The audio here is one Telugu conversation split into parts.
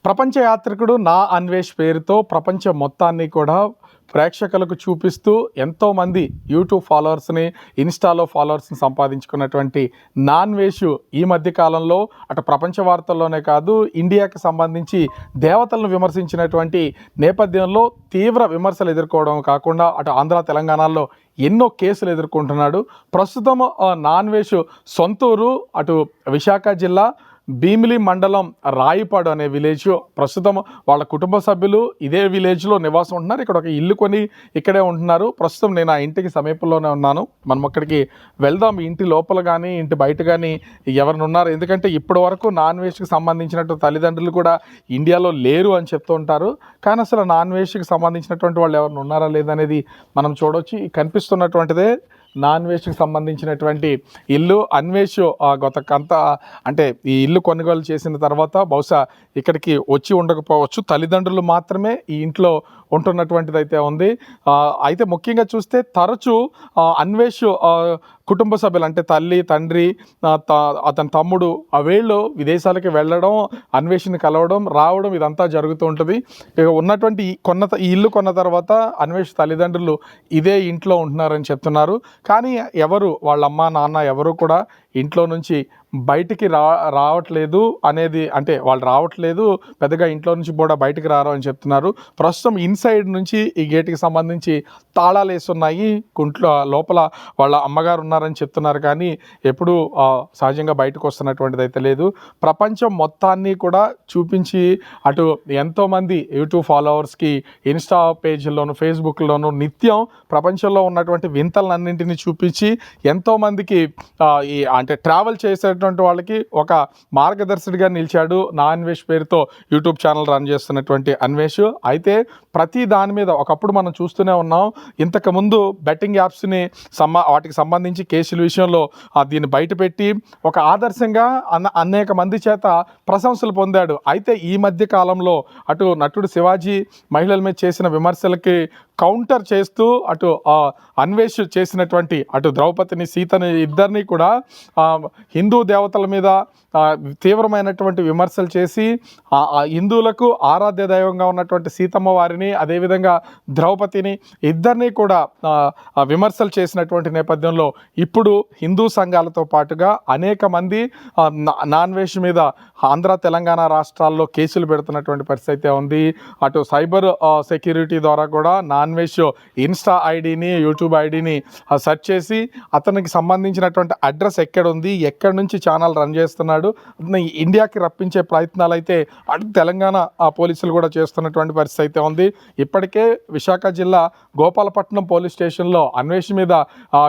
ప్రపంచ యాత్రికుడు నా అన్వేష్ పేరుతో ప్రపంచం మొత్తాన్ని కూడా ప్రేక్షకులకు చూపిస్తూ ఎంతోమంది యూట్యూబ్ ఫాలోవర్స్ని, ఇన్స్టాలో ఫాలోవర్స్ని సంపాదించుకున్నటువంటి నాన్వేష్ ఈ మధ్య కాలంలో అటు ప్రపంచ వార్తల్లోనే కాదు, ఇండియాకి సంబంధించి దేవతలను విమర్శించినటువంటి నేపథ్యంలో తీవ్ర విమర్శలు ఎదుర్కోవడం కాకుండా అటు ఆంధ్ర తెలంగాణలో ఎన్నో కేసులు ఎదుర్కొంటున్నాడు. ప్రస్తుతం నాన్వేష్ సొంతూరు అటు విశాఖ జిల్లా భీమిలి మండలం రాయిపాడు అనే విలేజ్. ప్రస్తుతం వాళ్ళ కుటుంబ సభ్యులు ఇదే విలేజ్లో నివాసం ఉంటున్నారు. ఇక్కడ ఒక ఇల్లు కొని ఇక్కడే ఉంటున్నారు. ప్రస్తుతం నేను ఆ ఇంటికి సమీపంలోనే ఉన్నాను. మనం అక్కడికి వెళ్దాం. ఇంటి లోపల కానీ ఇంటి బయట కానీ ఎవరిని ఉన్నారు, ఎందుకంటే ఇప్పటి వరకు నాన్వేష్కి సంబంధించినట్టు తల్లిదండ్రులు కూడా ఇండియాలో లేరు అని చెప్తూ ఉంటారు. కానీ అసలు నాన్వేష్కి సంబంధించినటువంటి వాళ్ళు ఎవరిని ఉన్నారా లేదనేది మనం చూడవచ్చు. కనిపిస్తున్నటువంటిదే నాన్వేష్కి సంబంధించినటువంటి ఇల్లు. అన్వేష్ అంటే ఈ ఇల్లు కొనుగోలు చేసిన తర్వాత బహుశా ఇక్కడికి వచ్చి ఉండకపోవచ్చు. తల్లిదండ్రులు మాత్రమే ఈ ఇంట్లో ఉంటున్నటువంటిది అయితే ఉంది. అయితే ముఖ్యంగా చూస్తే తరచూ అన్వేష్ కుటుంబ సభ్యులు అంటే తల్లి, తండ్రి, అతని తమ్ముడు వీళ్ళు విదేశాలకి వెళ్ళడం, అన్వేష్ని కలవడం, రావడం ఇదంతా జరుగుతూ ఉంటుంది. ఇక ఉన్నటువంటి ఈ ఇల్లు కొన్న తర్వాత అన్వేష్ తల్లిదండ్రులు ఇదే ఇంట్లో ఉంటున్నారని చెప్తున్నారు. కానీ ఎవరు వాళ్ళ అమ్మ నాన్న ఎవరు కూడా ఇంట్లో నుంచి బయటికి రావట్లేదు అనేది, అంటే వాళ్ళు రావట్లేదు పెద్దగా, ఇంట్లో నుంచి కూడా బయటికి రారు అని చెప్తున్నారు. ప్రస్తుతం ఇన్సైడ్ నుంచి ఈ గేట్కి సంబంధించి తాళాలు వేస్తున్నాయి. కుంట్లో లోపల వాళ్ళ అమ్మగారు ఉన్నారని చెప్తున్నారు. కానీ ఎప్పుడు సహజంగా బయటకు వస్తున్నటువంటిది అయితే లేదు. ప్రపంచం మొత్తాన్ని కూడా చూపించి అటు ఎంతోమంది యూట్యూబ్ ఫాలోవర్స్కి ఇన్స్టా పేజీల్లోనూ ఫేస్బుక్లోనూ నిత్యం ప్రపంచంలో ఉన్నటువంటి వింతలన్నింటినీ చూపించి ఎంతోమందికి అంటే ట్రావెల్ చేసేటువంటి వాళ్ళకి ఒక మార్గదర్శిగా నిలిచాడు. నా అన్వేష్ పేరుతో యూట్యూబ్ ఛానల్ రన్ చేస్తున్నటువంటి అన్వేష్. అయితే ప్రతి దాని మీద ఒకప్పుడు మనం చూస్తూనే ఉన్నాం. ఇంతకుముందు బెట్టింగ్ యాప్స్ని వాటికి సంబంధించి కేసుల విషయంలో దీన్ని బయటపెట్టి ఒక ఆదర్శంగా అనేక మంది చేత ప్రశంసలు పొందాడు. అయితే ఈ మధ్య కాలంలో అటు నటుడు శివాజీ మహిళల మీద చేసిన విమర్శలకి కౌంటర్ చేస్తూ అటు అన్వేష్ చేసినటువంటి అటు ద్రౌపదిని, సీతని ఇద్దరిని కూడా హిందూ దేవతల మీద తీవ్రమైనటువంటి విమర్శలు చేసి హిందువులకు ఆరాధ్య దైవంగా ఉన్నటువంటి సీతమ్మ వారిని, అదేవిధంగా ద్రౌపదిని ఇద్దరిని కూడా విమర్శలు చేసినటువంటి నేపథ్యంలో ఇప్పుడు హిందూ సంఘాలతో పాటుగా అనేక మంది నాన్వేష్ మీద ఆంధ్ర తెలంగాణ రాష్ట్రాల్లో కేసులు పెడుతున్నటువంటి పరిస్థితి ఉంది. అటు సైబర్ సెక్యూరిటీ ద్వారా కూడా నాన్వేష్ ఇన్స్టా ఐడిని, యూట్యూబ్ ఐడిని సెర్చ్ చేసి అతనికి సంబంధించినటువంటి అడ్రస్ ఎక్కడుంది, ఎక్కడి నుంచి ఛానల్ రన్ చేస్తున్నాడు, ఇండియాకి రప్పించే ప్రయత్నాలు అయితే అటు తెలంగాణ పోలీసులు కూడా చేస్తున్నటువంటి పరిస్థితి అయితే ఉంది. ఇప్పటికే విశాఖ జిల్లా గోపాలపట్నం పోలీస్ స్టేషన్లో అన్వేష్ మీద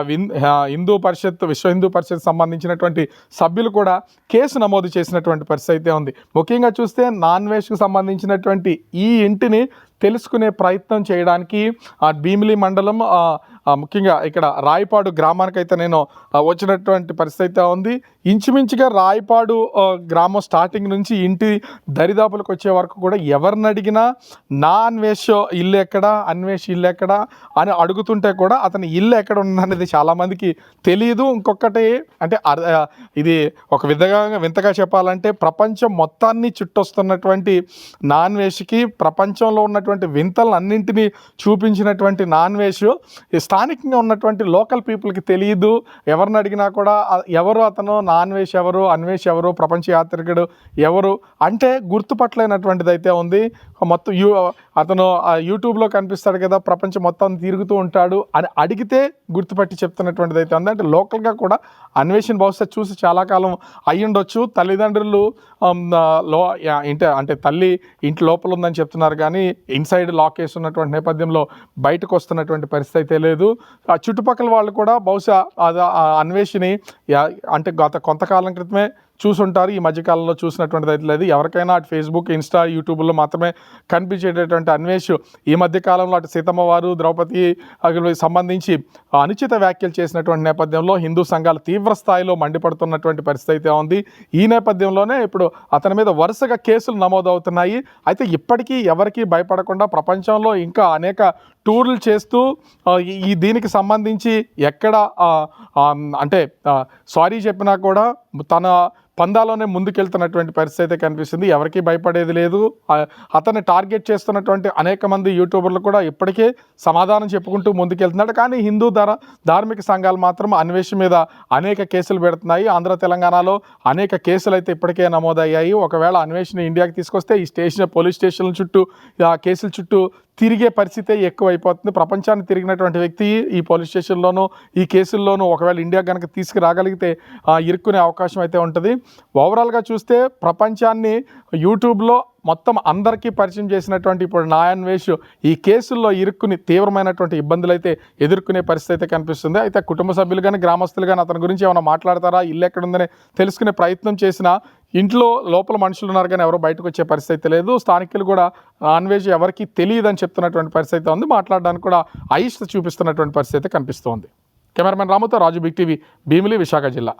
విశ్వ హిందూ పరిషత్ సంబంధించినటువంటి సభ్యులు కూడా కేసు నమోదు చేసినటువంటి పరిస్థితి అయితే ఉంది. ముఖ్యంగా చూస్తే నాన్వేష్కి సంబంధించినటువంటి ఈ ఇంటిని తెలుసుకునే ప్రయత్నం చేయడానికి భీమిలి మండలం ముఖ్యంగా ఇక్కడ రాయిపాడు గ్రామానికైతే నేను వచ్చినటువంటి పరిస్థితి ఉంది. ఇంచుమించుగా రాయిపాడు గ్రామం స్టార్టింగ్ నుంచి ఇంటి దరిదాపులకు వచ్చే వరకు కూడా ఎవరిని అడిగినా నా అన్వేష్ ఇల్లు ఎక్కడ, అన్వేష్ ఇల్లు ఎక్కడ అని అడుగుతుంటే కూడా అతని ఇల్లు ఎక్కడ ఉన్నది చాలామందికి తెలియదు. ఇంకొకటి అంటే ఇది ఒక వింతగా చెప్పాలంటే ప్రపంచం మొత్తాన్ని చుట్టొస్తున్నటువంటి నాన్వేష్కి ప్రపంచంలో ఉన్నటువంటి వింతలన్నింటినీ చూపించినటువంటి నాన్వేష్ స్థానికంగా ఉన్నటువంటి లోకల్ పీపుల్కి తెలియదు. ఎవరిని అడిగినా కూడా ఎవరు అతను, నాన్వేష్ ఎవరు, అన్వేష్ ఎవరు, ప్రపంచ యాత్రికుడు ఎవరు అంటే గుర్తుపట్టలేనటువంటిది అయితే ఉంది. మొత్తం అతను యూట్యూబ్లో కనిపిస్తాడు కదా, ప్రపంచం మొత్తం తిరుగుతూ ఉంటాడు అని అడిగితే గుర్తుపట్టి చెప్తున్నటువంటిది అయితే ఉంది. అంటే లోకల్గా కూడా అన్వేషణ బహుశా చూసి చాలా కాలం అయ్యుండొచ్చు. తల్లిదండ్రులు అంటే తల్లి ఇంటి లోపల ఉందని చెప్తున్నారు, కానీ ఇన్సైడ్ లాక్ వేసి ఉన్నటువంటి నేపథ్యంలో బయటకు వస్తున్నటువంటి పరిస్థితి అయితే లేదు. ఆ చుట్టుపక్కల వాళ్ళు కూడా బహుశా అన్వేషిని అంటే కొంతకాలం క్రితమే చూసుంటారు. ఈ మధ్యకాలంలో చూసినటువంటిది అయితే లేదు. ఎవరికైనా అటు ఫేస్బుక్, ఇన్స్టా, యూట్యూబ్లో మాత్రమే కనిపించేటటువంటి అన్వేష్ ఈ మధ్యకాలంలో అటు సీతమ్మ వారు, ద్రౌపది సంబంధించి అనుచిత వ్యాఖ్యలు చేసినటువంటి నేపథ్యంలో హిందూ సంఘాలు తీవ్ర స్థాయిలో మండిపడుతున్నటువంటి పరిస్థితి అయితే ఉంది. ఈ నేపథ్యంలోనే ఇప్పుడు అతని మీద వరుసగా కేసులు నమోదవుతున్నాయి. అయితే ఇప్పటికీ ఎవరికీ భయపడకుండా ప్రపంచంలో ఇంకా అనేక టూర్లు చేస్తూ దీనికి సంబంధించి ఎక్కడ అంటే సారీ చెప్పినా కూడా తన పందాలోనే ముందుకెళ్తున్నటువంటి పరిస్థితి అయితే కనిపిస్తుంది. ఎవరికీ భయపడేది లేదు. అతన్ని టార్గెట్ చేస్తున్నటువంటి అనేక మంది యూట్యూబర్లు కూడా ఇప్పటికే సమాధానం చెప్పుకుంటూ ముందుకెళ్తున్నాడు. కానీ హిందూ ధార్మిక సంఘాలు మాత్రం అన్వేష్ మీద అనేక కేసులు పెడుతున్నాయి. ఆంధ్ర తెలంగాణలో అనేక కేసులు అయితే ఇప్పటికే నమోదయ్యాయి. ఒకవేళ అన్వేష్ని ఇండియాకి తీసుకొస్తే ఈ పోలీస్ స్టేషన్ల చుట్టూ ఆ కేసుల చుట్టూ తిరిగే పరిస్థితే ఎక్కువైపోతుంది. ప్రపంచాన్ని తిరిగినటువంటి వ్యక్తి ఈ పోలీస్ స్టేషన్లోనూ ఈ కేసుల్లోనూ ఒకవేళ ఇండియా కనుక తీసుకురాగలిగితే ఇరుక్కునే అవకాశం అయితే ఉంటుంది. ఓవరాల్గా చూస్తే ప్రపంచాన్ని యూట్యూబ్లో మొత్తం అందరికీ పరిచయం చేసినటువంటి ఇప్పుడు నా అన్వేష్ ఈ కేసుల్లో ఇరుక్కుని తీవ్రమైనటువంటి ఇబ్బందులు అయితే ఎదుర్కొనే పరిస్థితి అయితే కనిపిస్తుంది. అయితే కుటుంబ సభ్యులు కానీ గ్రామస్తులు కానీ అతని గురించి ఏమైనా మాట్లాడతారా, ఇల్లు ఎక్కడుందని తెలుసుకునే ప్రయత్నం చేసినా ఇంట్లో లోపల మనుషులు ఉన్నారు కానీ ఎవరు బయటకు వచ్చే పరిస్థితి లేదు. స్థానికులు కూడా అన్వేష్ ఎవరికి తెలియదని చెప్తున్నటువంటి పరిస్థితి ఉంది. మాట్లాడడానికి కూడా అయిష్ట చూపిస్తున్నటువంటి పరిస్థితి కనిపిస్తోంది. కెమెరామెన్ రాముతో రాజు, బిగ్ టీవీ, భీమిలి, విశాఖ జిల్లా.